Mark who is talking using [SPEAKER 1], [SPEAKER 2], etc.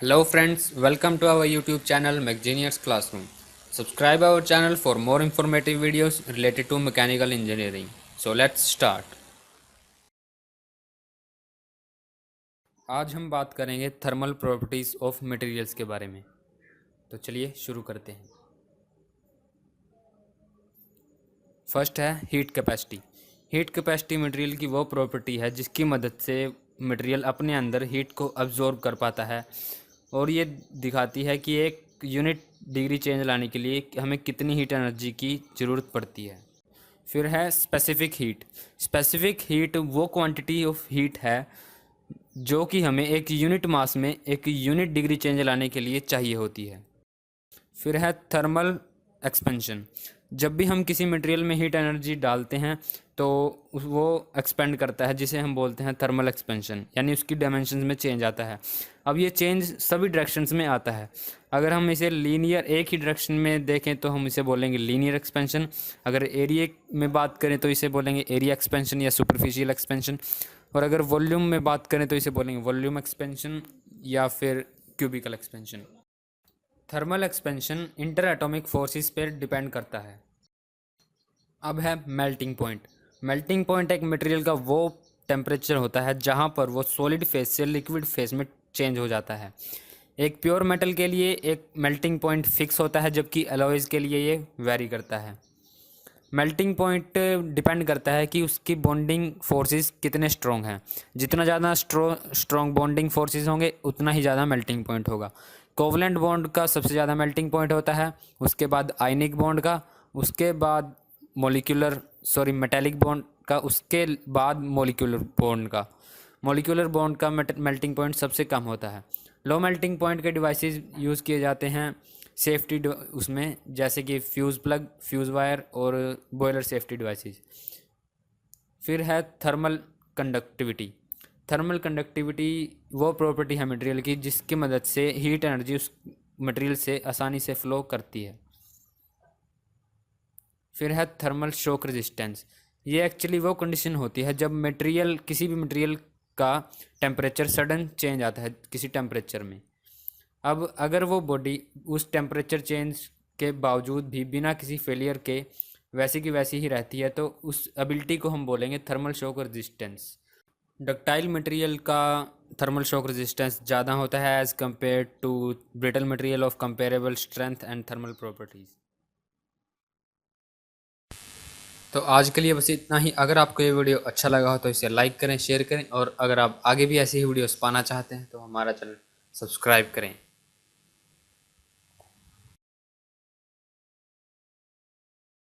[SPEAKER 1] Hello friends, welcome to our YouTube channel McGenius Classroom. Subscribe our channel for more informative videos related to mechanical engineering. So let's start. आज हम बात करेंगे thermal properties of materials के बारे में। तो चलिए शुरू करते हैं। फर्स्ट है heat capacity. Heat capacity material की वो प्रॉपर्टी है जिसकी मदद से मटेरियल अपने अंदर हीट को अब्जॉर्ब कर पाता है और ये दिखाती है कि एक यूनिट डिग्री चेंज लाने के लिए हमें कितनी हीट एनर्जी की ज़रूरत पड़ती है। फिर है स्पेसिफिक हीट। स्पेसिफिक हीट वो क्वांटिटी ऑफ हीट है जो कि हमें एक यूनिट मास में एक यूनिट डिग्री चेंज लाने के लिए चाहिए होती है। फिर है थर्मल एक्सपेंशन। जब भी हम किसी मटेरियल में हीट एनर्जी डालते हैं तो वो एक्सपेंड करता है, जिसे हम बोलते हैं थर्मल एक्सपेंशन, यानी उसकी डायमेंशंस में चेंज आता है। अब ये चेंज सभी डायरेक्शंस में आता है। अगर हम इसे लीनियर एक ही डायरेक्शन में देखें तो हम इसे बोलेंगे लीनियर एक्सपेंशन। अगर एरिया में बात करें तो इसे बोलेंगे एरिया एक्सपेंशन या सुपरफिशियल एक्सपेंशन। और अगर वॉल्यूम में बात करें तो इसे बोलेंगे वॉल्यूम एक्सपेंशन या फिर cubical expansion. Thermal expansion inter atomic forces पर डिपेंड करता है। अब है मेल्टिंग पॉइंट। मेल्टिंग पॉइंट एक मटेरियल का वो टेम्परेचर होता है जहाँ पर वो सॉलिड फेज से लिक्विड फेज में चेंज हो जाता है। एक प्योर मेटल के लिए एक मेल्टिंग पॉइंट फिक्स होता है, जबकि अलॉयज़ के लिए ये वेरी करता है। मेल्टिंग पॉइंट डिपेंड करता है कि उसकी बॉन्डिंग फोर्सेस कितने स्ट्रॉन्ग हैं। जितना ज़्यादा स्ट्रॉन्ग बॉन्डिंग फोर्सेस होंगे उतना ही ज़्यादा मेल्टिंग पॉइंट होगा। कोवलेंट बॉन्ड का सबसे ज़्यादा मेल्टिंग पॉइंट होता है, उसके बाद आयनिक बॉन्ड का, उसके बाद मेटेलिक बॉन्ड का, उसके बाद मोलिकुलर बॉन्ड का मेल्टिंग पॉइंट सबसे कम होता है। लो मेल्टिंग पॉइंट के डिवाइसेस यूज़ किए जाते हैं सेफ्टी उसमें, जैसे कि फ्यूज़ प्लग, फ्यूज़ वायर और बॉयलर सेफ्टी डिवाइसेस। फिर है थर्मल कंडक्टिविटी। थर्मल कंडक्टिविटी वो प्रॉपर्टी है मटेरियल की जिसकी मदद से हीट एनर्जी उस मटेरियल से आसानी से फ्लो करती है। फिर है थर्मल शॉक रेजिस्टेंस। ये एक्चुअली वो कंडीशन होती है जब किसी भी मटेरियल का टेम्परेचर सडन चेंज आता है किसी टेम्परेचर में। अब अगर वो बॉडी उस टेम्परेचर चेंज के बावजूद भी बिना किसी फेलियर के वैसी की वैसी ही रहती है तो उस एबिलिटी को हम बोलेंगे thermal shock resistance. Ductile material का थर्मल शॉक रेजिस्टेंस ज़्यादा होता है as compare to brittle material of comparable strength and thermal properties. तो आज के लिए बस इतना ही। अगर आपको ये वीडियो अच्छा लगा हो तो इसे लाइक करें, शेयर करें, और अगर आप आगे भी ऐसी ही वीडियोस पाना चाहते हैं तो हमारा चैनल सब्सक्राइब करें।